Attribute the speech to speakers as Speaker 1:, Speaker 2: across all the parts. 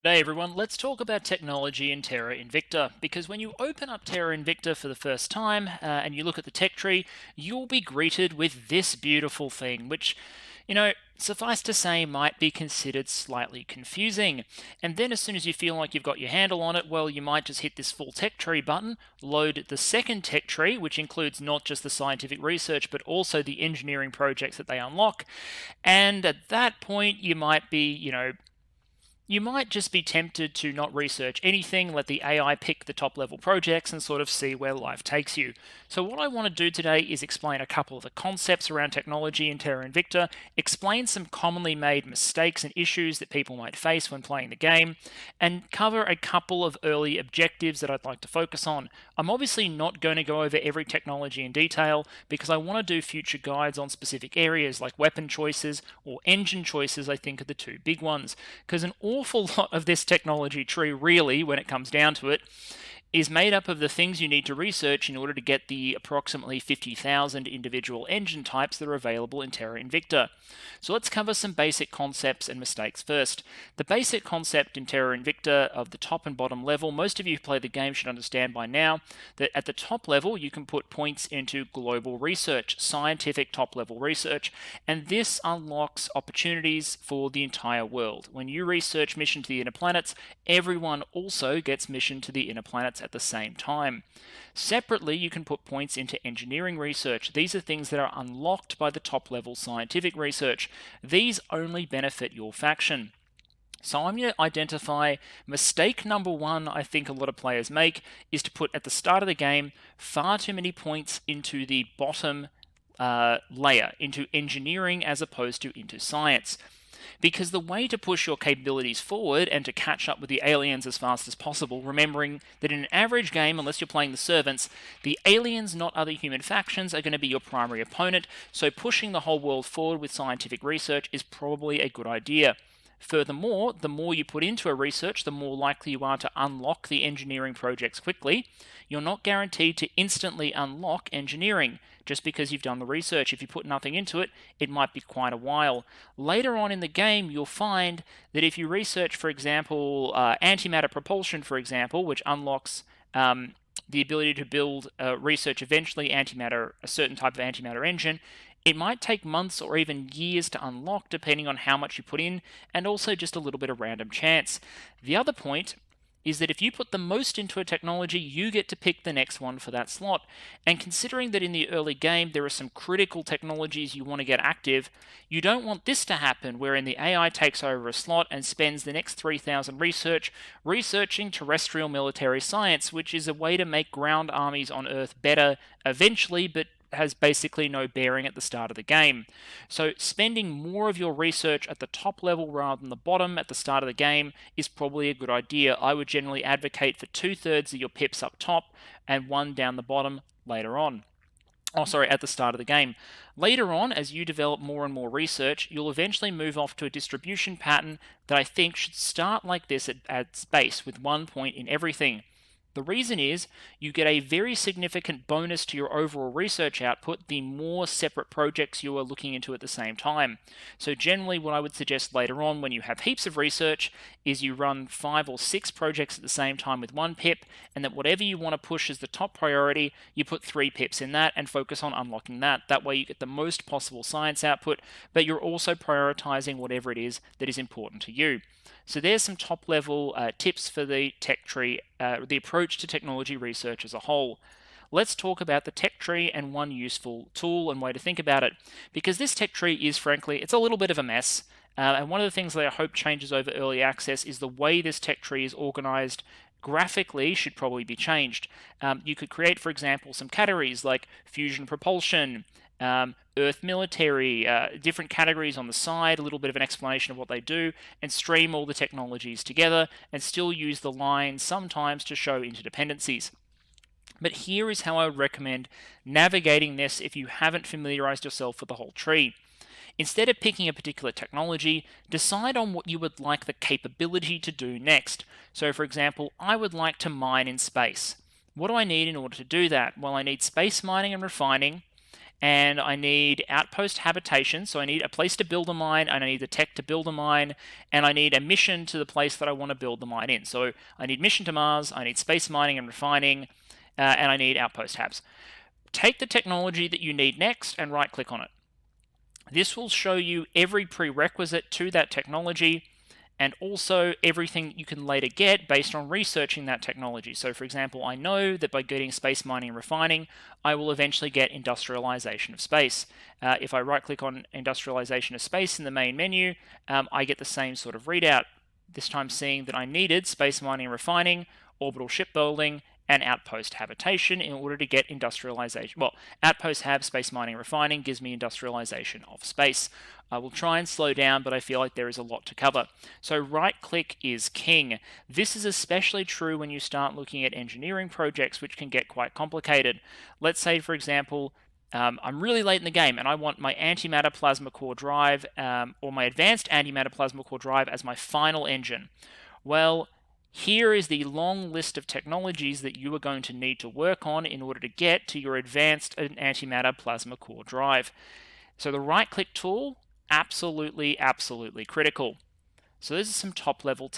Speaker 1: Hey everyone, let's talk about technology in Terra Invicta, because when you open up Terra Invicta for the first time and you look at the tech tree, you'll be greeted with this beautiful thing, which, suffice to say, might be considered slightly confusing. And then as soon as you feel like you've got your handle on it, well, you might just hit this full tech tree button, load the second tech tree, which includes not just the scientific research, but also the engineering projects that they unlock. And at that point, you might just be tempted to not research anything, let the AI pick the top level projects, and sort of see where life takes you. So, what I want to do today is explain a couple of the concepts around technology in Terra Invicta, explain some commonly made mistakes and issues that people might face when playing the game, and cover a couple of early objectives that I'd like to focus on. I'm obviously not going to go over every technology in detail because I want to do future guides on specific areas like weapon choices or engine choices, I think are the two big ones. Because an awful lot of this technology tree, really, when it comes down to it, is made up of the things you need to research in order to get the approximately 50,000 individual engine types that are available in Terra Invicta. So let's cover some basic concepts and mistakes first. The basic concept in Terra Invicta of the top and bottom level, most of you who play the game should understand by now that at the top level you can put points into global research, scientific top level research, and this unlocks opportunities for the entire world. When you research mission to the inner planets, everyone also gets mission to the inner planets at the same time. Separately, you can put points into engineering research. These are things that are unlocked by the top level scientific research. These only benefit your faction. So I'm going to identify mistake number one I think a lot of players make is to put at the start of the game far too many points into the bottom layer, into engineering as opposed to into science. Because the way to push your capabilities forward and to catch up with the aliens as fast as possible, remembering that in an average game, unless you're playing the servants, the aliens, not other human factions, are going to be your primary opponent, so pushing the whole world forward with scientific research is probably a good idea. Furthermore, the more you put into a research, the more likely you are to unlock the engineering projects quickly. You're not guaranteed to instantly unlock engineering just because you've done the research. If you put nothing into it, it might be quite a while. Later on in the game, you'll find that if you research, for example, antimatter propulsion, for example, which unlocks the ability to build research eventually antimatter, a certain type of antimatter engine, it might take months or even years to unlock depending on how much you put in, and also just a little bit of random chance. The other point is that if you put the most into a technology, you get to pick the next one for that slot. And considering that in the early game there are some critical technologies you want to get active, you don't want this to happen wherein the AI takes over a slot and spends the next 3,000 researching terrestrial military science, which is a way to make ground armies on Earth better eventually, but has basically no bearing at the start of the game. So spending more of your research at the top level rather than the bottom at the start of the game is probably a good idea. I would generally advocate for 2/3 of your pips up top and one down the bottom later on. Oh, sorry, at the start of the game. Later on, as you develop more and more research, you'll eventually move off to a distribution pattern that I think should start like this at space, with 1 point in everything. The reason is you get a very significant bonus to your overall research output the more separate projects you are looking into at the same time. So, generally, what I would suggest later on when you have heaps of research is you run 5 or 6 projects at the same time with 1 pip, and that whatever you want to push as the top priority, you put 3 pips in that and focus on unlocking that. That way, you get the most possible science output, but you're also prioritizing whatever it is that is important to you. So there's some top level tips for the tech tree, the approach to technology research as a whole. Let's talk about the tech tree and one useful tool and way to think about it. Because this tech tree is, frankly, it's a little bit of a mess. And one of the things that I hope changes over early access is the way this tech tree is organized graphically should probably be changed. You could create, for example, some categories like fusion propulsion, Earth military, different categories on the side, a little bit of an explanation of what they do, and stream all the technologies together and still use the lines sometimes to show interdependencies. But here is how I would recommend navigating this if you haven't familiarized yourself with the whole tree. Instead of picking a particular technology, decide on what you would like the capability to do next. So, for example, I would like to mine in space. What do I need in order to do that? Well, I need space mining and refining, and I need outpost habitation. So I need a place to build a mine, and I need the tech to build a mine, and I need a mission to the place that I want to build the mine in. So I need mission to Mars, I need space mining and refining, and I need outpost habs. Take the technology that you need next and right click on it. This will show you every prerequisite to that technology and also everything you can later get based on researching that technology. So for example, I know that by getting space mining and refining, I will eventually get industrialization of space. If I right click on industrialization of space in the main menu, I get the same sort of readout, this time seeing that I needed space mining and refining, orbital shipbuilding, and outpost habitation in order to get industrialization. Well, outpost hab, space mining, refining gives me industrialization of space. I will try and slow down, but I feel like there is a lot to cover. So right click is king. This is especially true when you start looking at engineering projects, which can get quite complicated. Let's say, for example, I'm really late in the game and I want my antimatter plasma core drive or my advanced antimatter plasma core drive as my final engine. Well, here is the long list of technologies that you are going to need to work on in order to get to your advanced antimatter plasma core drive. So the right click tool, absolutely critical. So those are some top level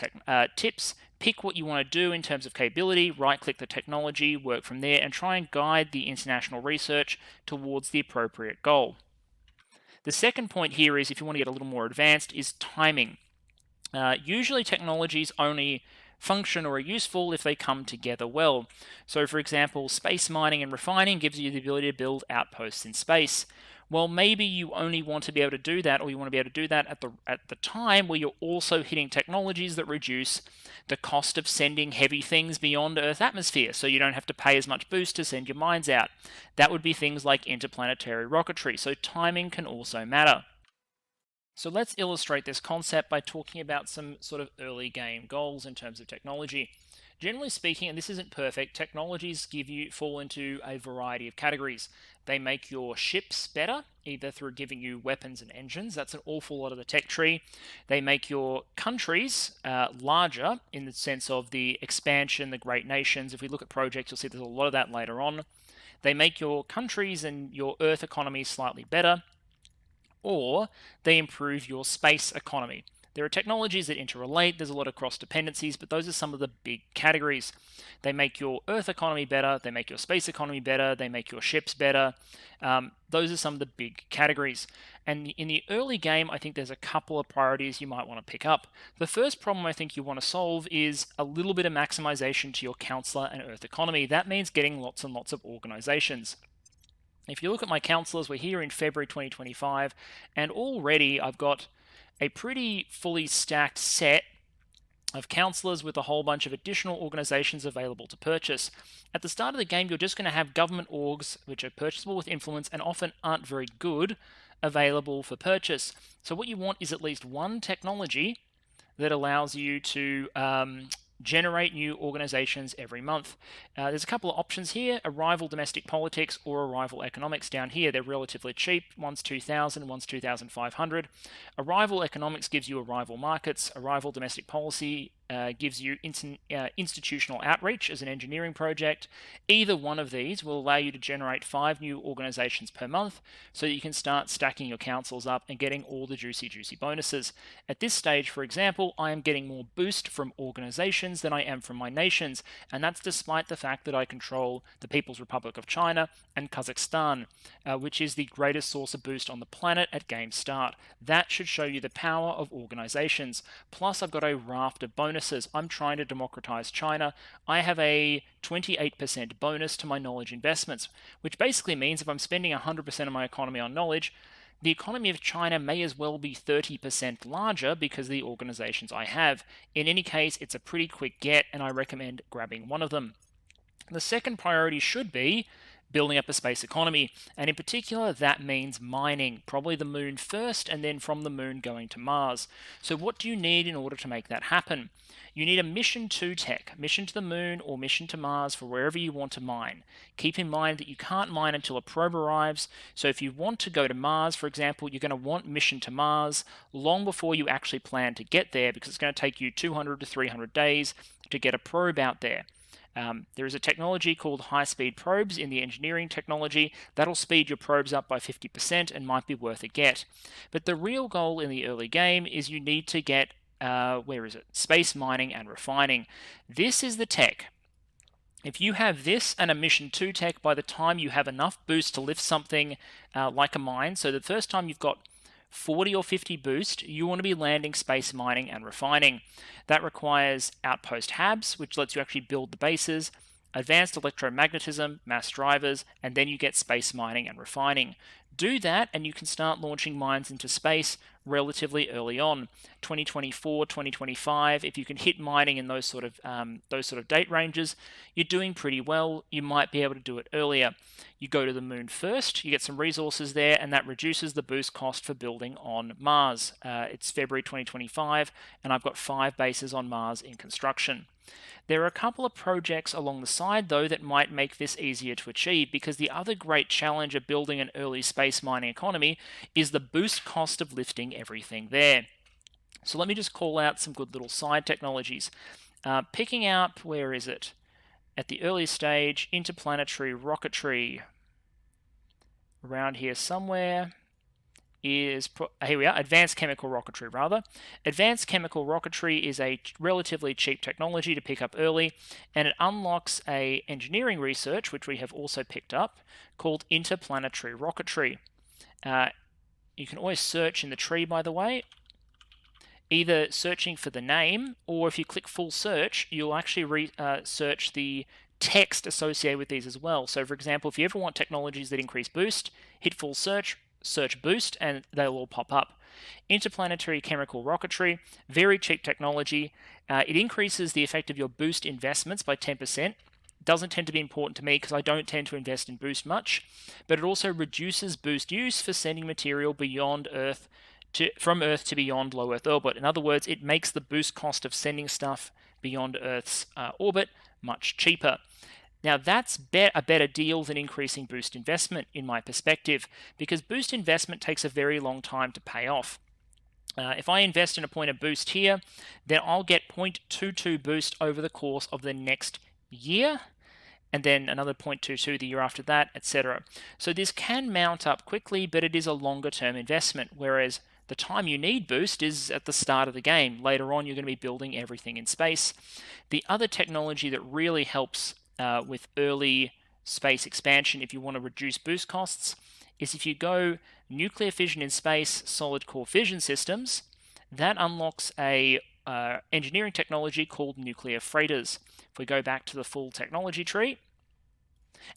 Speaker 1: tips. Pick what you want to do in terms of capability, right click the technology, work from there, and try and guide the international research towards the appropriate goal. The second point here is, if you want to get a little more advanced, is timing. Usually technologies only function or are useful if they come together well. So for example, space mining and refining gives you the ability to build outposts in space. Well, maybe you only want to be able to do that, or you want to be able to do that at the time where you're also hitting technologies that reduce the cost of sending heavy things beyond Earth's atmosphere, so you don't have to pay as much boost to send your mines out. That would be things like interplanetary rocketry, so timing can also matter. So let's illustrate this concept by talking about some sort of early game goals in terms of technology. Generally speaking, and this isn't perfect, technologies fall into a variety of categories. They make your ships better, either through giving you weapons and engines. That's an awful lot of the tech tree. They make your countries larger in the sense of the expansion, the great nations. If we look at projects, you'll see there's a lot of that later on. They make your countries and your Earth economy slightly better, or they improve your space economy. There are technologies that interrelate, there's a lot of cross dependencies, but those are some of the big categories. They make your Earth economy better, they make your space economy better, they make your ships better. Those are some of the big categories. And in the early game, I think there's a couple of priorities you might want to pick up. The first problem I think you want to solve is a little bit of maximization to your counselor and Earth economy. That means getting lots and lots of organizations. If you look at my counselors, we're here in February 2025, and already I've got a pretty fully stacked set of counselors with a whole bunch of additional organizations available to purchase. At the start of the game, you're just going to have government orgs, which are purchasable with influence and often aren't very good, available for purchase. So what you want is at least one technology that allows you to generate new organizations every month. There's a couple of options here: Arrival Domestic Politics or Arrival Economics down here. They're relatively cheap. One's 2,000, one's 2,500. Arrival Economics gives you arrival markets. Arrival Domestic Policy gives you institutional outreach as an engineering project. Either one of these will allow you to generate 5 new organizations per month, so that you can start stacking your councils up and getting all the juicy bonuses. At this stage, for example, I am getting more boost from organizations than I am from my nations, and that's despite the fact that I control the People's Republic of China and Kazakhstan, which is the greatest source of boost on the planet at game start. That should show you the power of organizations. Plus, I've got a raft of bonuses. I'm trying to democratize China. I have a 28% bonus to my knowledge investments, which basically means if I'm spending 100% of my economy on knowledge, the economy of China may as well be 30% larger because of the organizations I have. In any case, it's a pretty quick get, and I recommend grabbing one of them. The second priority should be building up a space economy, and in particular that means mining, probably the moon first, and then from the moon going to Mars. So what do you need in order to make that happen? You need a mission to tech, mission to the moon or mission to Mars for wherever you want to mine. Keep in mind that you can't mine until a probe arrives, so if you want to go to Mars, for example, you're going to want mission to Mars long before you actually plan to get there, because it's going to take you 200 to 300 days to get a probe out there. There is a technology called high-speed probes in the engineering technology that'll speed your probes up by 50% and might be worth a get. But the real goal in the early game is you need to get, where is it? Space mining and refining. This is the tech. If you have this and a Mission 2 tech, by the time you have enough boost to lift something like a mine, so the first time you've got 40 or 50 boost, you want to be landing space mining and refining. That requires outpost HABs, which lets you actually build the bases, advanced electromagnetism, mass drivers, and then you get space mining and refining. Do that and you can start launching mines into space relatively early on. 2024, 2025, if you can hit mining in those sort of date ranges, you're doing pretty well. You might be able to do it earlier. You go to the moon first, you get some resources there, and that reduces the boost cost for building on Mars. It's February 2025, and I've got 5 bases on Mars in construction. There are a couple of projects along the side, though, that might make this easier to achieve, because the other great challenge of building an early space mining economy is the boost cost of lifting everything there. So let me just call out some good little side technologies. Picking up, where is it? At the early stage, interplanetary rocketry. Around here somewhere is, here we are, advanced chemical rocketry rather. Advanced chemical rocketry is a relatively cheap technology to pick up early, and it unlocks a engineering research, which we have also picked up, called interplanetary rocketry. You can always search in the tree, by the way, either searching for the name, or if you click full search, you'll actually search the text associated with these as well. So for example, if you ever want technologies that increase boost, hit full search, search boost, and they'll all pop up. Interplanetary chemical rocketry, very cheap technology. It increases the effect of your boost investments by 10%. Doesn't tend to be important to me because I don't tend to invest in boost much, but it also reduces boost use for sending material beyond Earth from Earth to beyond low Earth orbit. In other words, it makes the boost cost of sending stuff beyond Earth's orbit much cheaper. Now that's a better deal than increasing boost investment in my perspective, because boost investment takes a very long time to pay off. If I invest in a point of boost here, then I'll get 0.22 boost over the course of the next year, and then another 0.22 the year after that, etc. So this can mount up quickly, but it is a longer term investment, whereas the time you need boost is at the start of the game. Later on, you're going to be building everything in space. The other technology that really helps with early space expansion, if you want to reduce boost costs, is if you go nuclear fission in space, solid core fission systems, that unlocks a engineering technology called nuclear freighters. If we go back to the full technology tree,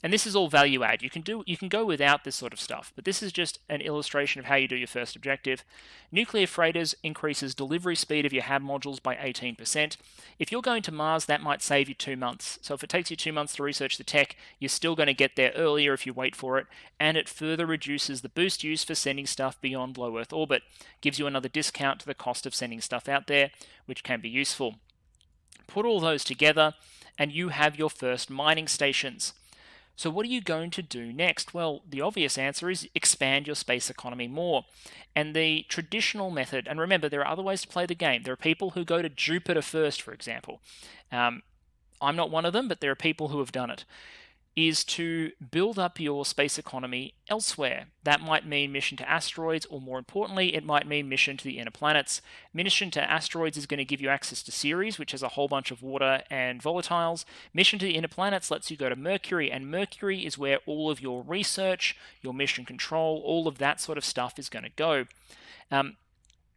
Speaker 1: and this is all value add. You can go without this sort of stuff, but this is just an illustration of how you do your first objective. Nuclear freighters increases delivery speed of your HAB modules by 18%. If you're going to Mars, that might save you 2 months. So if it takes you 2 months to research the tech, you're still going to get there earlier if you wait for it, and it further reduces the boost use for sending stuff beyond low Earth orbit. Gives you another discount to the cost of sending stuff out there, which can be useful. Put all those together, and you have your first mining stations. So what are you going to do next? Well, the obvious answer is expand your space economy more. And the traditional method, and remember, there are other ways to play the game. There are people who go to Jupiter first, for example. I'm not one of them, but there are people who have done it, is to build up your space economy elsewhere. That might mean mission to asteroids, or more importantly, it might mean mission to the inner planets. Mission to asteroids is going to give you access to Ceres, which has a whole bunch of water and volatiles. Mission to the inner planets lets you go to Mercury, and Mercury is where all of your research, your mission control, all of that sort of stuff is going to go.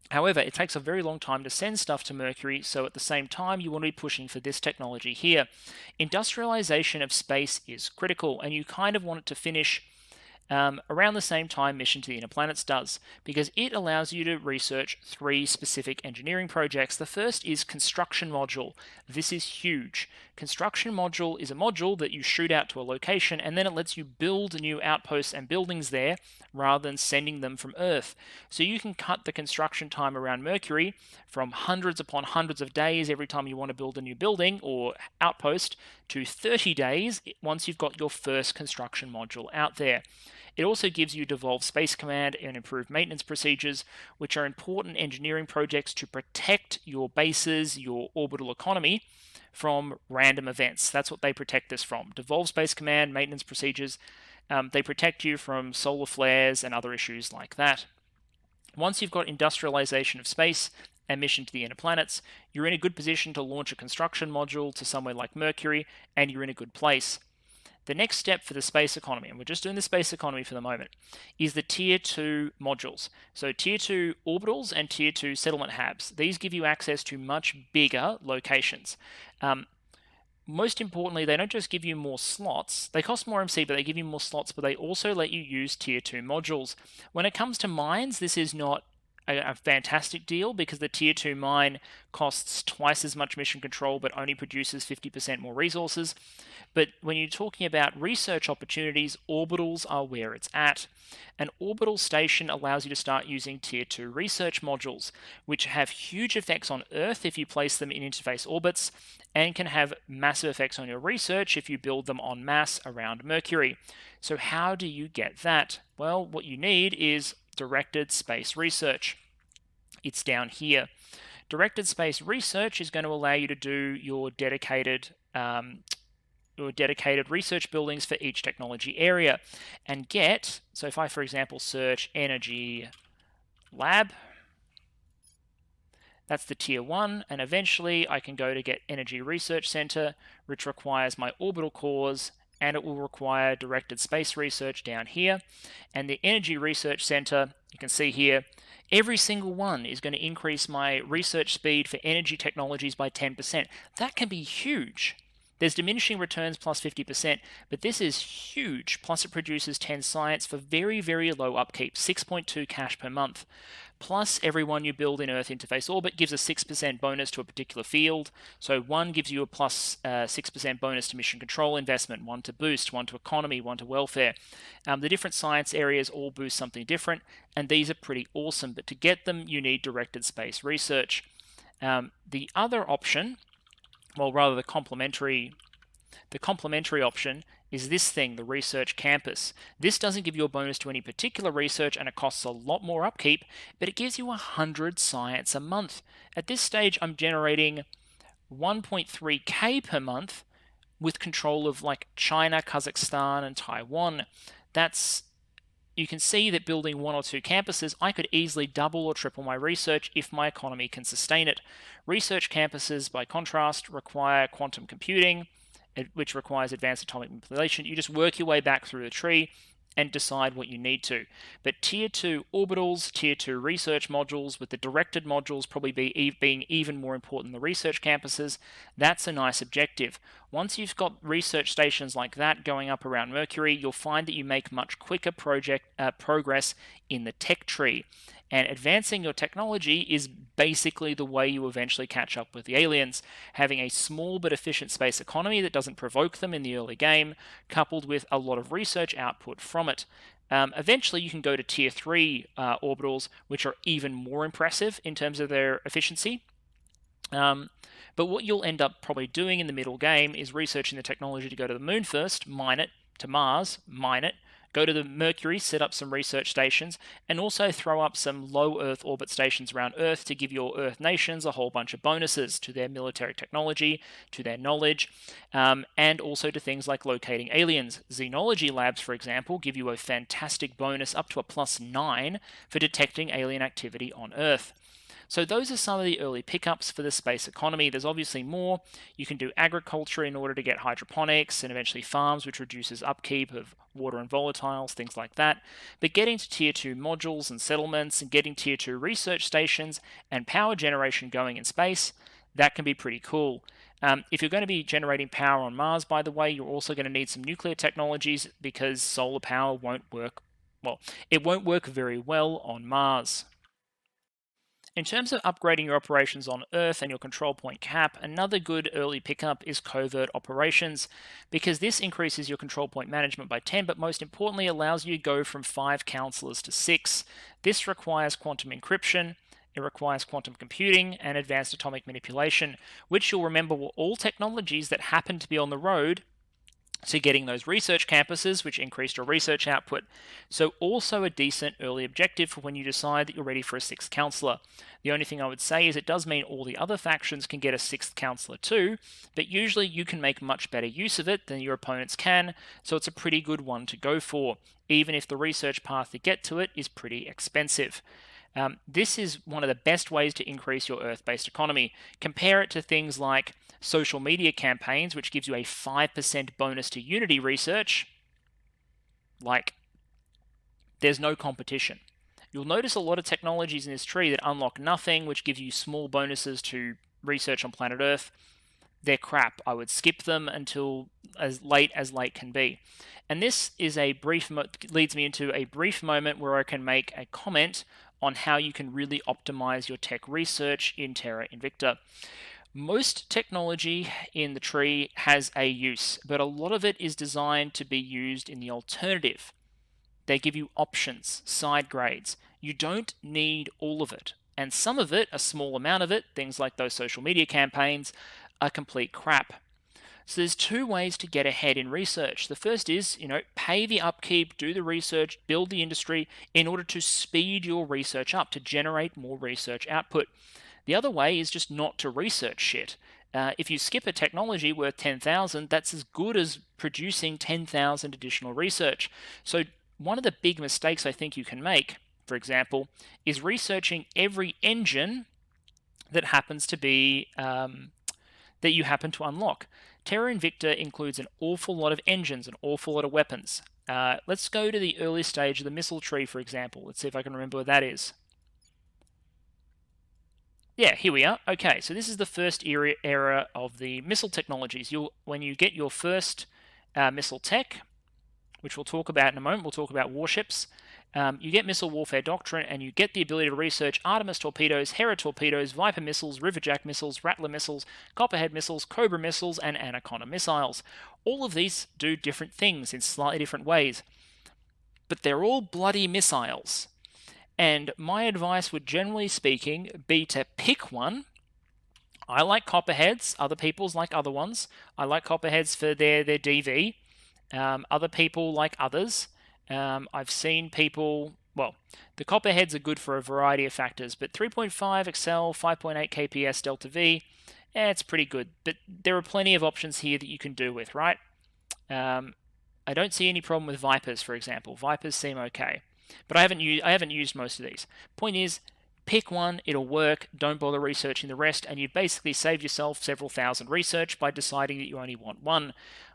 Speaker 1: However, it takes a very long time to send stuff to Mercury, so at the same time, you want to be pushing for this technology here. Industrialization of space is critical, and you kind of want it to finish around the same time Mission to the Inner Planets does, because it allows you to research 3 specific engineering projects. The first is Construction Module. This is huge. Construction Module is a module that you shoot out to a location, and then it lets you build new outposts and buildings there rather than sending them from Earth. So you can cut the construction time around Mercury from hundreds upon hundreds of days every time you want to build a new building or outpost to 30 days once you've got your first construction module out there. It also gives you Devolved Space Command and improved maintenance procedures, which are important engineering projects to protect your bases, your orbital economy from random events. That's what they protect us from. Devolved Space Command, maintenance procedures, they protect you from solar flares and other issues like that. Once you've got industrialization of space and mission to the inner planets, you're in a good position to launch a construction module to somewhere like Mercury, and you're in a good place. The next step for the space economy, and we're just doing the space economy for the moment, is the Tier 2 modules. So Tier 2 orbitals and Tier 2 settlement hubs. These give you access to much bigger locations. Most importantly, they don't just give you more slots. They cost more MC, but they give you more slots, but they also let you use Tier 2 modules. When it comes to mines, this is not a fantastic deal because the Tier 2 mine costs twice as much mission control but only produces 50% more resources. But when you're talking about research opportunities, orbitals are where it's at. An orbital station allows you to start using Tier 2 research modules, which have huge effects on Earth if you place them in interface orbits, and can have massive effects on your research if you build them en masse around Mercury. So how do you get that? Well, what you need is directed space research. It's down here. Directed space research is going to allow you to do your dedicated research buildings for each technology area and get, so if I, for example, search energy lab, that's the Tier 1, and eventually I can go to get Energy Research Center, which requires my orbital cores, and it will require directed space research down here. And the Energy Research Center, you can see here, every single one is going to increase my research speed for energy technologies by 10%. That can be huge. There's diminishing returns plus 50%, but this is huge. Plus it produces 10 science for very, very low upkeep, 6.2 cash per month. Plus every one you build in Earth interface orbit gives a 6% bonus to a particular field. So one gives you a plus 6% bonus to mission control investment, one to boost, one to economy, one to welfare. The different science areas all boost something different, and these are pretty awesome. But to get them, you need directed space research. The other option, well, rather the complementary option is this thing, the research campus. This doesn't give you a bonus to any particular research and it costs a lot more upkeep, but it gives you 100 science a month. At this stage, I'm generating 1.3k per month with control of like China, Kazakhstan, and Taiwan. You can see that building 1 or 2 campuses, I could easily double or triple my research if my economy can sustain it. Research campuses, by contrast, require quantum computing, which requires advanced atomic manipulation. You just work your way back through the tree and decide what you need to. But Tier 2 orbitals, Tier 2 research modules, with the directed modules probably being even more important than the research campuses, that's a nice objective. Once you've got research stations like that going up around Mercury, you'll find that you make much quicker progress in the tech tree. And advancing your technology is basically the way you eventually catch up with the aliens. Having a small but efficient space economy that doesn't provoke them in the early game, coupled with a lot of research output from it. Eventually, you can go to Tier 3 orbitals, which are even more impressive in terms of their efficiency. But what you'll end up probably doing in the middle game is researching the technology to go to the moon first, mine it, to Mars, mine it, go to the Mercury, set up some research stations, and also throw up some low Earth orbit stations around Earth to give your Earth nations a whole bunch of bonuses to their military technology, to their knowledge, and also to things like locating aliens. Xenology labs, for example, give you a fantastic bonus up to a +9 for detecting alien activity on Earth. So those are some of the early pickups for the space economy. There's obviously more. You can do agriculture in order to get hydroponics and eventually farms, which reduces upkeep of water and volatiles, things like that. But getting to Tier 2 modules and settlements and getting Tier 2 research stations and power generation going in space, that can be pretty cool. If you're going to be generating power on Mars, by the way, you're also going to need some nuclear technologies because solar power won't work, well, it won't work very well on Mars. In terms of upgrading your operations on Earth and your control point cap, another good early pickup is covert operations, because this increases your control point management by 10, but most importantly allows you to go from 5 counselors to 6. This requires quantum encryption, it requires quantum computing, and advanced atomic manipulation, which you'll remember were all technologies that happened to be on the road to getting those research campuses, which increased your research output. So, also a decent early objective for when you decide that you're ready for a sixth councillor. The only thing I would say is it does mean all the other factions can get a sixth councillor too, but usually you can make much better use of it than your opponents can, so it's a pretty good one to go for, even if the research path to get to it is pretty expensive. This is one of the best ways to increase your Earth based economy. Compare it to things like social media campaigns, which gives you a 5% bonus to Unity research. Like, there's no competition. You'll notice a lot of technologies in this tree that unlock nothing, which gives you small bonuses to research on planet Earth. They're crap. I would skip them until as late can be. And this is leads me into a brief moment where I can make a comment on how you can really optimize your tech research in Terra Invicta. Most technology in the tree has a use, but a lot of it is designed to be used in the alternative. They give you options, side grades. You don't need all of it. And some of it, a small amount of it, things like those social media campaigns, are complete crap. So there's two ways to get ahead in research. The first is, pay the upkeep, do the research, build the industry in order to speed your research up, to generate more research output. The other way is just not to research shit. If you skip a technology worth 10,000, that's as good as producing 10,000 additional research. So one of the big mistakes I think you can make, for example, is researching every engine that happens to be that you happen to unlock. Terra Invicta includes an awful lot of engines, an awful lot of weapons. Let's go to the early stage of the missile tree, for example. Let's see if I can remember where that is. Yeah, here we are. Okay, so this is the first era of the missile technologies. When you get your first missile tech, which we'll talk about in a moment, we'll talk about warships. You get missile warfare doctrine, and you get the ability to research Artemis torpedoes, Hera torpedoes, Viper missiles, Riverjack missiles, Rattler missiles, Copperhead missiles, Cobra missiles, and Anaconda missiles. All of these do different things in slightly different ways, but they're all bloody missiles. And my advice would, generally speaking, be to pick one. I like Copperheads. Other people's like other ones. I like Copperheads for their DV. Other people like others. I've seen people, the Copperheads are good for a variety of factors, but 3.5 Excel, 5.8 KPS Delta V, it's pretty good. But there are plenty of options here that you can do with, right? I don't see any problem with Vipers, for example. Vipers seem okay, but I haven't used most of these. Point is, pick one, it'll work, don't bother researching the rest, and you basically save yourself several thousand research by deciding that you only want one.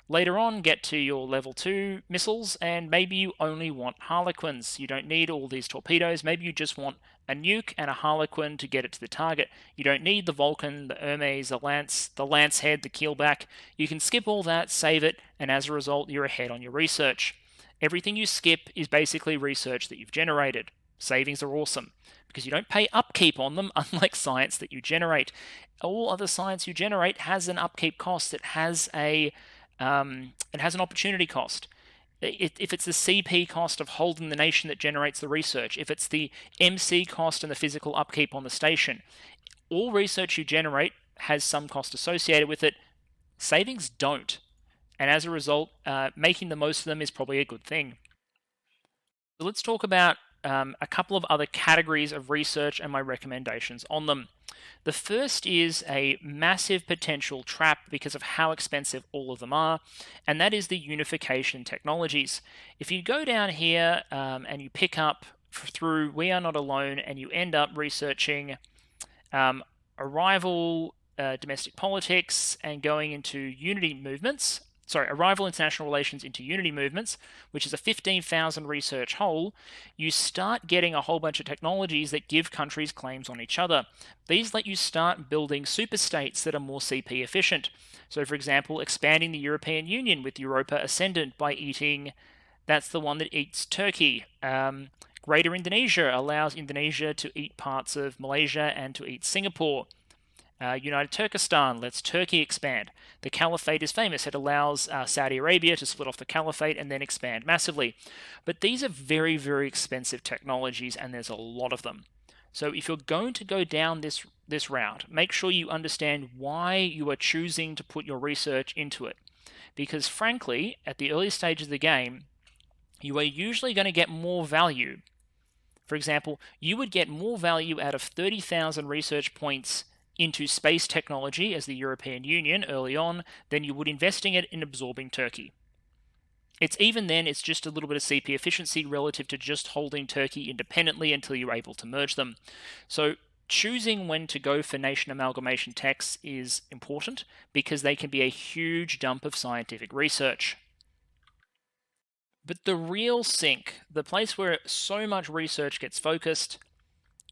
Speaker 1: Later on, get to your level 2 missiles, and maybe you only want Harlequins. You don't need all these torpedoes. Maybe you just want a nuke and a Harlequin to get it to the target. You don't need the Vulcan, the Hermes, the Lance head, the keelback. You can skip all that, save it, and as a result, you're ahead on your research. Everything you skip is basically research that you've generated. Savings are awesome because you don't pay upkeep on them, unlike science that you generate. All other science you generate has an upkeep cost. It has an opportunity cost. If it's the CP cost of holding the nation that generates the research, if it's the MC cost and the physical upkeep on the station, all research you generate has some cost associated with it. Savings don't. And as a result, making the most of them is probably a good thing. So let's talk about a couple of other categories of research and my recommendations on them. The first is a massive potential trap because of how expensive all of them are, and that is the unification technologies. If you go down here and you pick up through We Are Not Alone and you end up researching arrival, domestic politics, and going into unity movements, arrival international relations into unity movements, which is a 15,000 research hole, you start getting a whole bunch of technologies that give countries claims on each other. These let you start building superstates that are more CP efficient. So, for example, expanding the European Union with Europa Ascendant by eating, that's the one that eats Turkey. Greater Indonesia allows Indonesia to eat parts of Malaysia and to eat Singapore. United Turkestan lets Turkey expand. The Caliphate is famous. It allows Saudi Arabia to split off the Caliphate and then expand massively. But these are very, very expensive technologies, and there's a lot of them. So if you're going to go down this route, make sure you understand why you are choosing to put your research into it. because frankly, at the early stages of the game, you are usually going to get more value. For example, you would get more value out of 30,000 research points into space technology as the European Union early on than you would investing it in absorbing Turkey. It's just a little bit of CP efficiency relative to just holding Turkey independently until you're able to merge them. So choosing when to go for nation amalgamation techs is important because they can be a huge dump of scientific research. But the real sink, the place where so much research gets focused,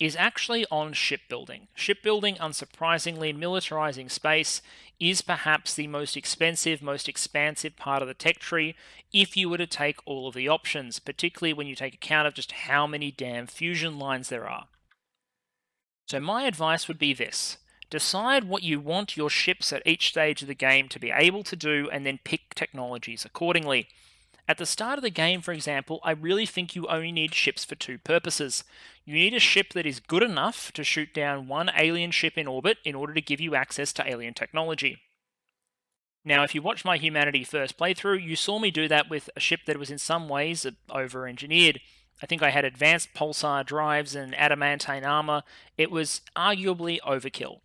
Speaker 1: is actually on shipbuilding. Shipbuilding, unsurprisingly, militarizing space is perhaps the most expensive, most expansive part of the tech tree if you were to take all of the options, particularly when you take account of just how many damn fusion lines there are. So my advice would be this. Decide what you want your ships at each stage of the game to be able to do and then pick technologies accordingly. At the start of the game, for example, I really think you only need ships for two purposes. You need a ship that is good enough to shoot down one alien ship in orbit in order to give you access to alien technology. Now, if you watched my Humanity First playthrough, you saw me do that with a ship that was in some ways over-engineered. I think I had advanced pulsar drives and adamantine armor. It was arguably overkill.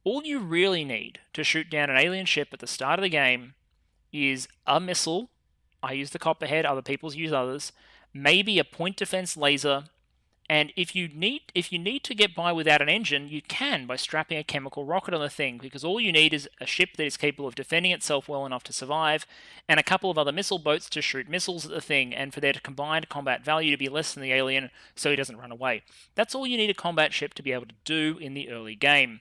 Speaker 1: All you really need to shoot down an alien ship at the start of the game is a missile. I use the Copperhead, other people use others. Maybe a point defense laser, and if you need to get by without an engine, you can by strapping a chemical rocket on the thing, because all you need is a ship that is capable of defending itself well enough to survive, and a couple of other missile boats to shoot missiles at the thing, and for their combined combat value to be less than the alien, so he doesn't run away. That's all you need a combat ship to be able to do in the early game.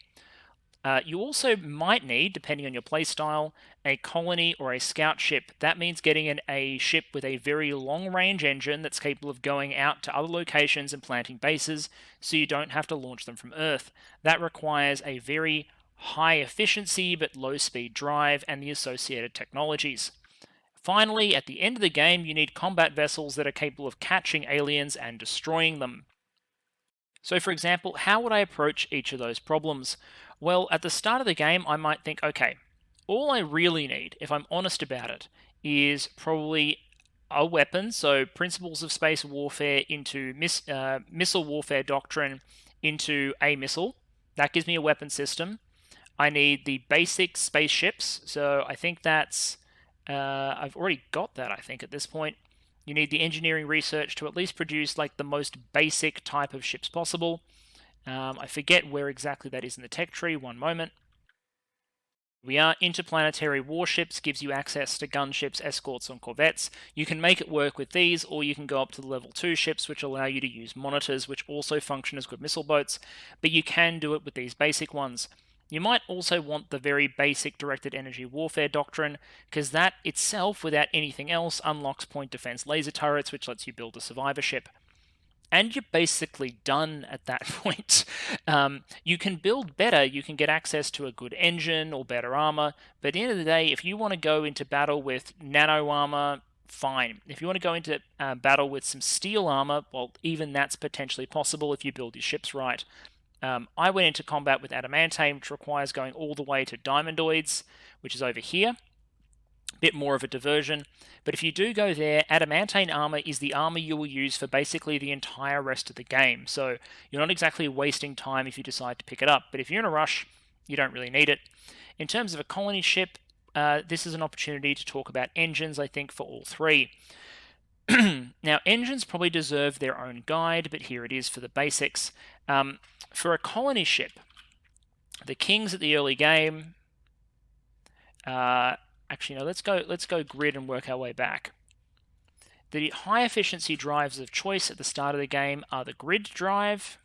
Speaker 1: You also might need, depending on your playstyle, a colony or a scout ship. That means getting a ship with a very long-range engine that's capable of going out to other locations and planting bases, so you don't have to launch them from Earth. That requires a very high efficiency but low speed drive and the associated technologies. Finally, at the end of the game, you need combat vessels that are capable of catching aliens and destroying them. So for example, how would I approach each of those problems? Well, at the start of the game, I might think, okay, all I really need, if I'm honest about it, is probably a weapon, so principles of space warfare into missile warfare doctrine into a missile. That gives me a weapon system. I need the basic spaceships, so I think that's... I've already got that, I think, at this point. You need the engineering research to at least produce like the most basic type of ships possible. I forget where exactly that is in the tech tree, one moment. We are interplanetary warships, gives you access to gunships, escorts, and corvettes. You can make it work with these, or you can go up to the level 2 ships, which allow you to use monitors, which also function as good missile boats, but you can do it with these basic ones. You might also want the very basic directed energy warfare doctrine, because that itself, without anything else, unlocks point defense laser turrets, which lets you build a survivor ship. And you're basically done at that point. You can build better, you can get access to a good engine or better armor, but at the end of the day, if you want to go into battle with nano armor, fine. If you want to go into battle with some steel armor, well, even that's potentially possible if you build your ships right. I went into combat with adamantane, which requires going all the way to diamondoids, which is over here. Bit more of a diversion, but if you do go there, adamantane armor is the armor you will use for basically the entire rest of the game, so you're not exactly wasting time if you decide to pick it up, but if you're in a rush, you don't really need it. In terms of a colony ship, this is an opportunity to talk about engines, I think, for all three. Now, engines probably deserve their own guide, but here it is for the basics. For a colony ship, the kings at the early game... Actually, no, let's go grid and work our way back. The high efficiency drives of choice at the start of the game are the grid drive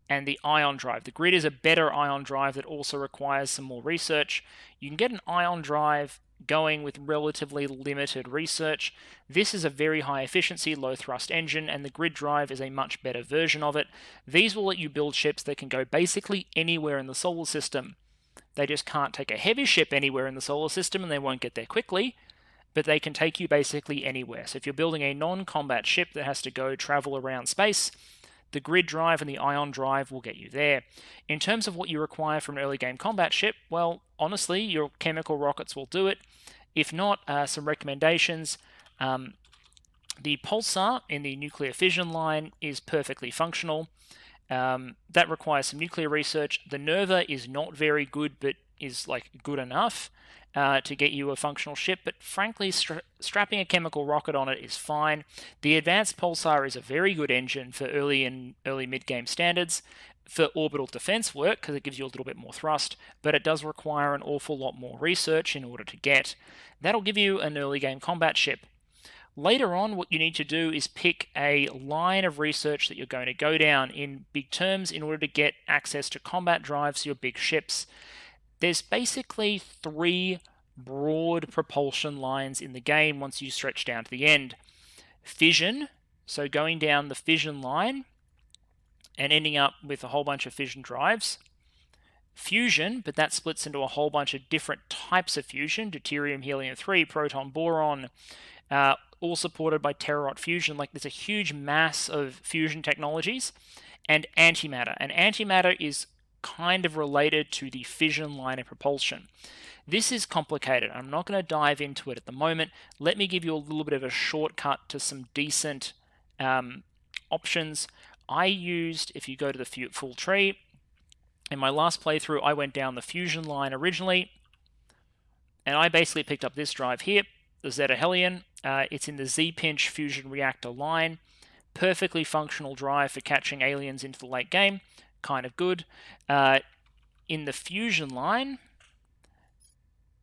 Speaker 1: and the ion drive. The grid is a better ion drive that also requires some more research. You can get an ion drive going with relatively limited research. This is a very high efficiency, low thrust engine, and the grid drive is a much better version of it. These will let you build ships that can go basically anywhere in the solar system. They just can't take a heavy ship anywhere in the solar system and they won't get there quickly, but they can take you basically anywhere. So if you're building a non-combat ship that has to go travel around space, the grid drive and the ion drive will get you there. In terms of what you require from an early game combat ship, well, honestly, your chemical rockets will do it. If not, some recommendations. The pulsar in the nuclear fission line is perfectly functional. That requires some nuclear research. The Nerva is not very good, but is like good enough to get you a functional ship. But frankly, strapping a chemical rocket on it is fine. The advanced pulsar is a very good engine for early and mid-game standards for orbital defense work because it gives you a little bit more thrust, but it does require an awful lot more research in order to get. That'll give you an early game combat ship. Later on, what you need to do is pick a line of research that you're going to go down in big terms in order to get access to combat drives to your big ships. There's basically 3 broad propulsion lines in the game once you stretch down to the end. Fission, so going down the fission line and ending up with a whole bunch of fission drives. Fusion, but that splits into a whole bunch of different types of fusion, deuterium, helium-3, proton, boron, all supported by terawatt fusion. Like, there's a huge mass of fusion technologies. And antimatter. And antimatter is kind of related to the fission line of propulsion. This is complicated. I'm not going to dive into it at the moment. Let me give you a little bit of a shortcut to some decent options. I used, if you go to the full tree, in my last playthrough, I went down the fusion line originally, and I basically picked up this drive here, the Zeta Helion. It's in the Z-Pinch fusion reactor line. Perfectly functional drive for catching aliens into the late game. Kind of good. In the fusion line,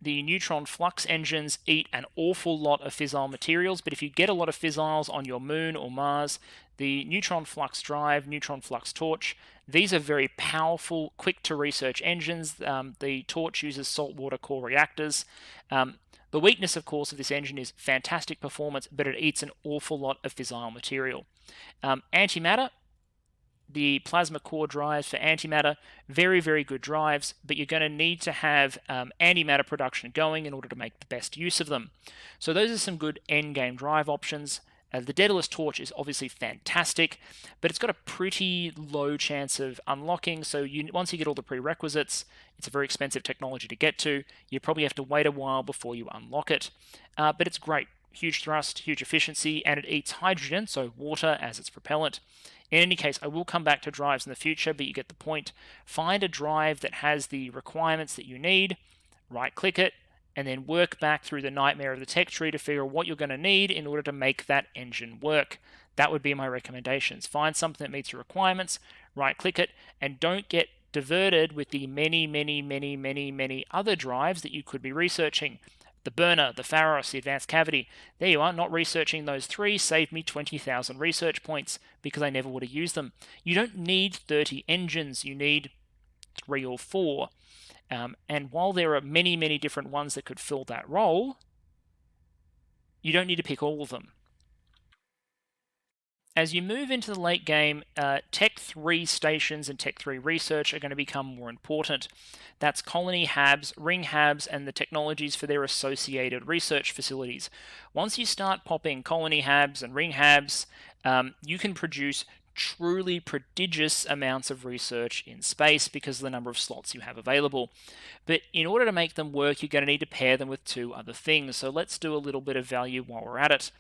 Speaker 1: the neutron flux engines eat an awful lot of fissile materials, but if you get a lot of fissiles on your moon or Mars, the neutron flux drive, neutron flux torch, these are very powerful, quick to research engines. The torch uses saltwater core reactors. The weakness, of course, of this engine is fantastic performance, but it eats an awful lot of fissile material. Antimatter, the plasma core drives for antimatter, very, very good drives, but you're going to need to have antimatter production going in order to make the best use of them. So those are some good endgame drive options. The Daedalus Torch is obviously fantastic, but it's got a pretty low chance of unlocking, so once you get all the prerequisites, it's a very expensive technology to get to. You probably have to wait a while before you unlock it, but it's great. Huge thrust, huge efficiency, and it eats hydrogen, so water, as its propellant. In any case, I will come back to drives in the future, but you get the point. Find a drive that has the requirements that you need, right-click it, and then work back through the nightmare of the tech tree to figure out what you're going to need in order to make that engine work. That would be my recommendations. Find something that meets your requirements, right-click it, and don't get diverted with the many other drives that you could be researching. The burner, the Pharos, the advanced cavity. There you are, not researching those 3 saved me 20,000 research points because I never would have used them. You don't need 30 engines, you need 3 or 4. And while there are many different ones that could fill that role, you don't need to pick all of them. As you move into the late game, Tech 3 stations and Tech 3 research are going to become more important. That's colony HABs, ring HABs, and the technologies for their associated research facilities. Once you start popping colony HABs and ring HABs, you can produce truly prodigious amounts of research in space because of the number of slots you have available. But in order to make them work, you're going to need to pair them with 2 other things. So let's do a little bit of value while we're at it.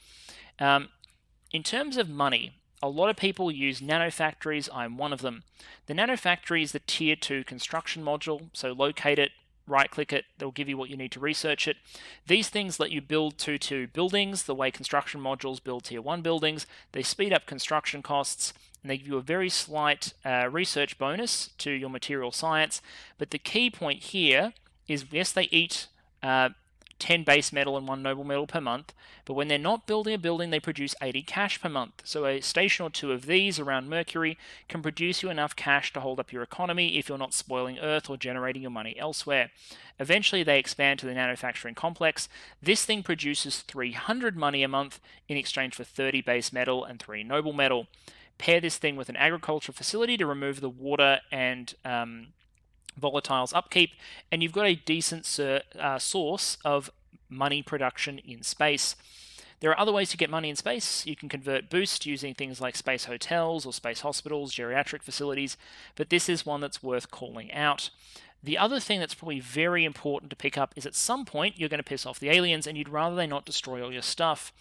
Speaker 1: In terms of money, a lot of people use nanofactories. I'm one of them. The nanofactory is the tier 2 construction module, so locate it, right-click it, they'll give you what you need to research it. These things let you build tier 2 buildings the way construction modules build tier 1 buildings. They speed up construction costs, and they give you a very slight research bonus to your material science. But the key point here is, yes, they eat 10 base metal and 1 noble metal per month, but when they're not building a building, they produce 80 cash per month. So a station or 2 of these around Mercury can produce you enough cash to hold up your economy if you're not spoiling Earth or generating your money elsewhere. Eventually, they expand to the nanofacturing complex. This thing produces 300 money a month in exchange for 30 base metal and 3 noble metal. Pair this thing with an agricultural facility to remove the water and volatiles upkeep, and you've got a decent source of money production in space. There are other ways to get money in space. You can convert boost using things like space hotels or space hospitals, geriatric facilities, but this is one that's worth calling out. The other thing that's probably very important to pick up is at some point you're going to piss off the aliens and you'd rather they not destroy all your stuff.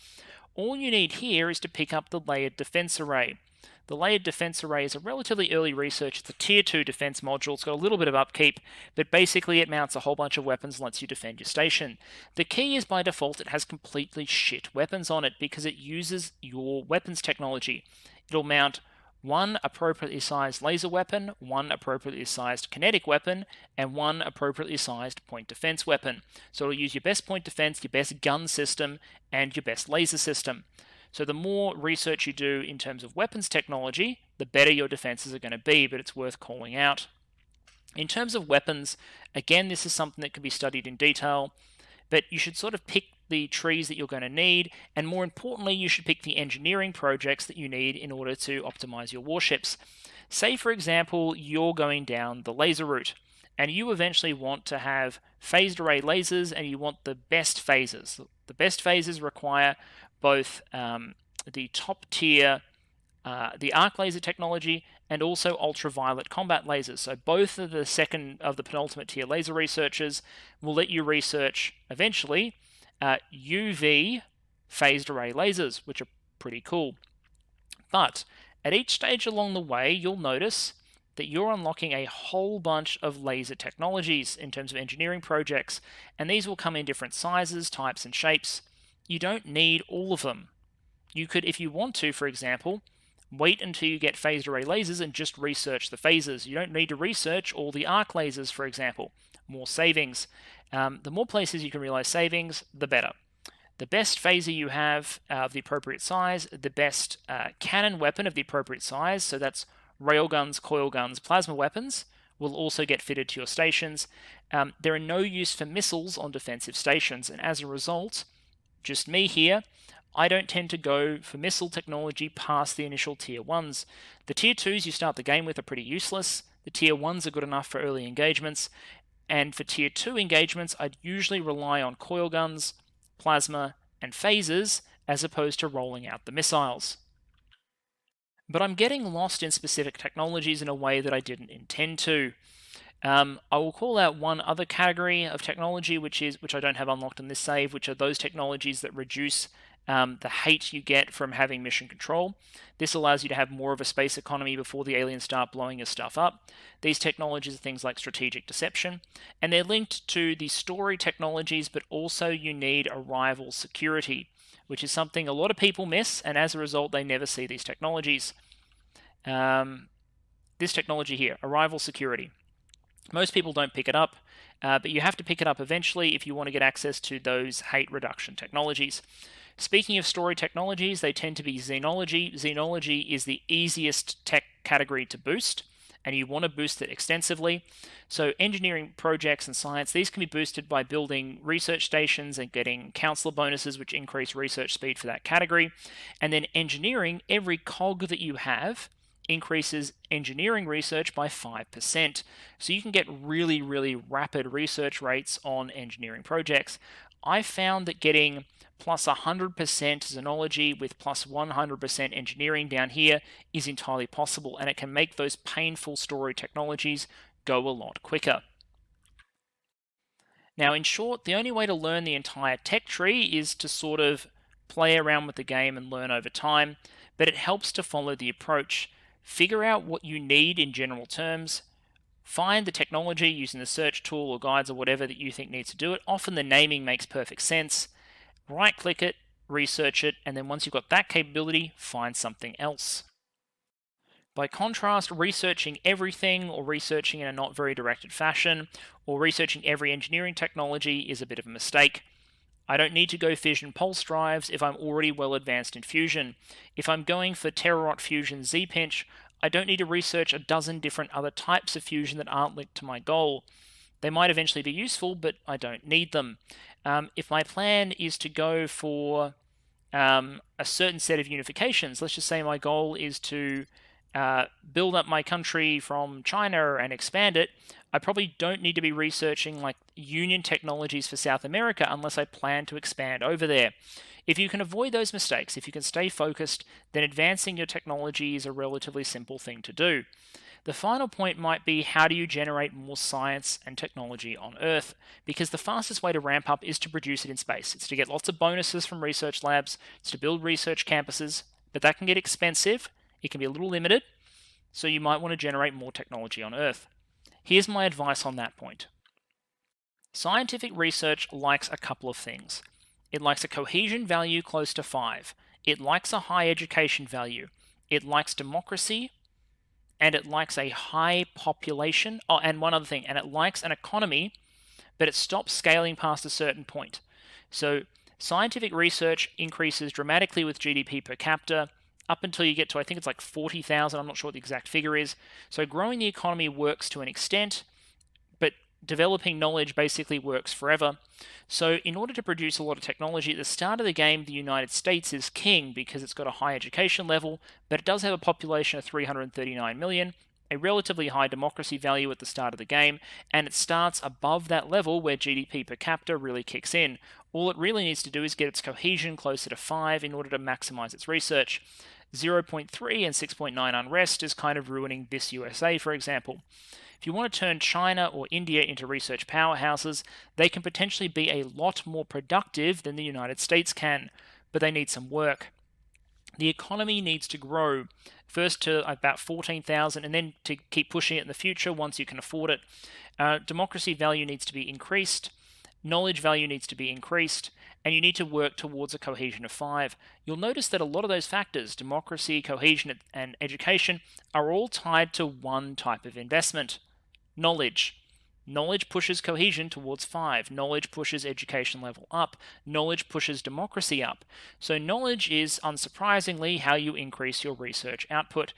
Speaker 1: All you need here is to pick up the layered defense array. The layered defense array is a relatively early research. It's a tier 2 defense module. It's got a little bit of upkeep, but basically it mounts a whole bunch of weapons and lets you defend your station. The key is by default it has completely shit weapons on it because it uses your weapons technology. It'll mount one appropriately sized laser weapon, one appropriately sized kinetic weapon, and one appropriately sized point defense weapon. So it'll use your best point defense, your best gun system, and your best laser system. So the more research you do in terms of weapons technology, the better your defenses are going to be, but it's worth calling out. In terms of weapons, again, this is something that can be studied in detail, but you should sort of pick the trees that you're going to need, and more importantly, you should pick the engineering projects that you need in order to optimize your warships. Say, for example, you're going down the laser route, and you eventually want to have phased array lasers, and you want the best phasers. The best phasers require both the top tier, the arc laser technology, and also ultraviolet combat lasers. So both of the second of the penultimate tier laser researchers will let you research eventually UV phased array lasers, which are pretty cool. But at each stage along the way, you'll notice that you're unlocking a whole bunch of laser technologies in terms of engineering projects, and these will come in different sizes, types, and shapes. You don't need all of them. You could, if you want to, for example, wait until you get phased array lasers and just research the phasers. You don't need to research all the arc lasers, for example. More savings. The more places you can realize savings, the better. The best phaser you have of the appropriate size, the best cannon weapon of the appropriate size, so that's railguns, coil guns, plasma weapons, will also get fitted to your stations. There are no use for missiles on defensive stations, and as a result, just me here, I don't tend to go for missile technology past the initial tier 1s. The tier 2s you start the game with are pretty useless. The tier 1s are good enough for early engagements. And for tier 2 engagements, I'd usually rely on coil guns, plasma, and phasers as opposed to rolling out the missiles. But I'm getting lost in specific technologies in a way that I didn't intend to. I will call out one other category of technology, which I don't have unlocked in this save, which are those technologies that reduce the hate you get from having mission control. This allows you to have more of a space economy before the aliens start blowing your stuff up. These technologies are things like strategic deception, and they're linked to the story technologies, but also you need arrival security, which is something a lot of people miss, and as a result, they never see these technologies. This technology here, arrival security. Most people don't pick it up, but you have to pick it up eventually if you want to get access to those hate reduction technologies. Speaking of story technologies, they tend to be xenology. Xenology is the easiest tech category to boost, and you want to boost it extensively. So engineering projects and science, these can be boosted by building research stations and getting counselor bonuses, which increase research speed for that category. And then engineering, every cog that you have increases engineering research by 5%. So you can get really, really rapid research rates on engineering projects. I found that getting plus 100% xenology with plus 100% engineering down here is entirely possible, and it can make those painful story technologies go a lot quicker. Now, in short, the only way to learn the entire tech tree is to sort of play around with the game and learn over time, but it helps to follow the approach. Figure out what you need in general terms. Find the technology using the search tool or guides or whatever that you think needs to do it. Often the naming makes perfect sense. Right-click it, research it, and then once you've got that capability, find something else. By contrast, researching everything or researching in a not very directed fashion or researching every engineering technology is a bit of a mistake. I don't need to go fission pulse drives if I'm already well advanced in fusion. If I'm going for Terrarot Fusion Z-Pinch, I don't need to research a dozen different other types of fusion that aren't linked to my goal. They might eventually be useful, but I don't need them. If my plan is to go for a certain set of unifications, let's just say my goal is to build up my country from China and expand it, I probably don't need to be researching like union technologies for South America unless I plan to expand over there. If you can avoid those mistakes, if you can stay focused, then advancing your technology is a relatively simple thing to do. The final point might be, how do you generate more science and technology on Earth? Because the fastest way to ramp up is to produce it in space. It's to get lots of bonuses from research labs, it's to build research campuses, but that can get expensive, it can be a little limited, so you might want to generate more technology on Earth. Here's my advice on that point. Scientific research likes a couple of things. It likes a cohesion value close to 5. It likes a high education value. It likes democracy, and it likes a high population. Oh, and one other thing, and it likes an economy, but it stops scaling past a certain point. So scientific research increases dramatically with GDP per capita up until you get to, I think it's like 40,000. I'm not sure what the exact figure is. So growing the economy works to an extent, but developing knowledge basically works forever. So in order to produce a lot of technology, at the start of the game, the United States is king because it's got a high education level, but it does have a population of 339 million, a relatively high democracy value at the start of the game, and it starts above that level where GDP per capita really kicks in. All it really needs to do is get its cohesion closer to 5 in order to maximize its research. 0.3 and 6.9 unrest is kind of ruining this USA, for example. If you want to turn China or India into research powerhouses, they can potentially be a lot more productive than the United States can, but they need some work. The economy needs to grow, first to about 14,000 and then to keep pushing it in the future once you can afford it. Democracy value needs to be increased, knowledge value needs to be increased, and you need to work towards a cohesion of 5. You'll notice that a lot of those factors, democracy, cohesion, and education, are all tied to one type of investment: knowledge. Knowledge pushes cohesion towards 5. Knowledge pushes education level up. Knowledge pushes democracy up. So knowledge is, unsurprisingly, how you increase your research output.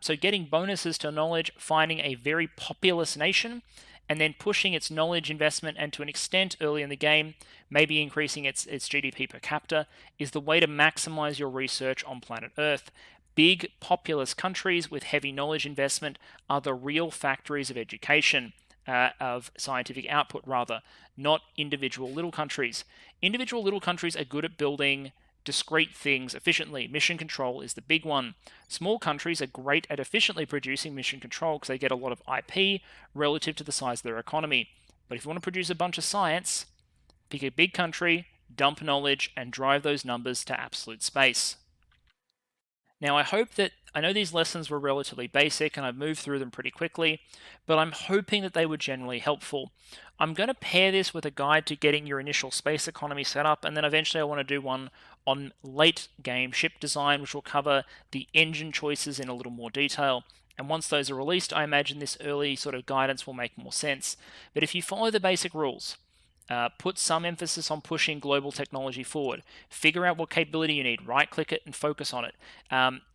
Speaker 1: So getting bonuses to knowledge, finding a very populous nation, and then pushing its knowledge investment, and to an extent early in the game, maybe increasing its GDP per capita, is the way to maximize your research on planet Earth. Big, populous countries with heavy knowledge investment are the real factories of education, of scientific output rather, not individual little countries. Individual little countries are good at building discrete things efficiently. Mission control is the big one. Small countries are great at efficiently producing mission control because they get a lot of IP relative to the size of their economy. But if you want to produce a bunch of science, pick a big country, dump knowledge, and drive those numbers to absolute space. Now, I know these lessons were relatively basic and I've moved through them pretty quickly, but I'm hoping that they were generally helpful. I'm going to pair this with a guide to getting your initial space economy set up, and then eventually I want to do one on late game ship design, which will cover the engine choices in a little more detail. And once those are released, I imagine this early sort of guidance will make more sense. But if you follow the basic rules, put some emphasis on pushing global technology forward. Figure out what capability you need. Right-click it and focus on it.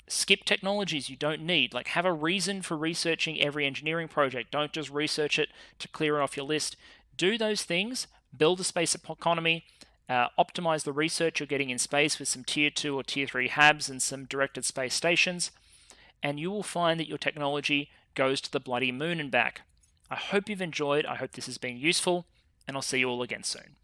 Speaker 1: Skip technologies you don't need. Like, have a reason for researching every engineering project. Don't just research it to clear it off your list. Do those things. Build a space economy. Optimize the research you're getting in space with some Tier 2 or Tier 3 HABs and some directed space stations. And you will find that your technology goes to the bloody moon and back. I hope you've enjoyed. I hope this has been useful, and I'll see you all again soon.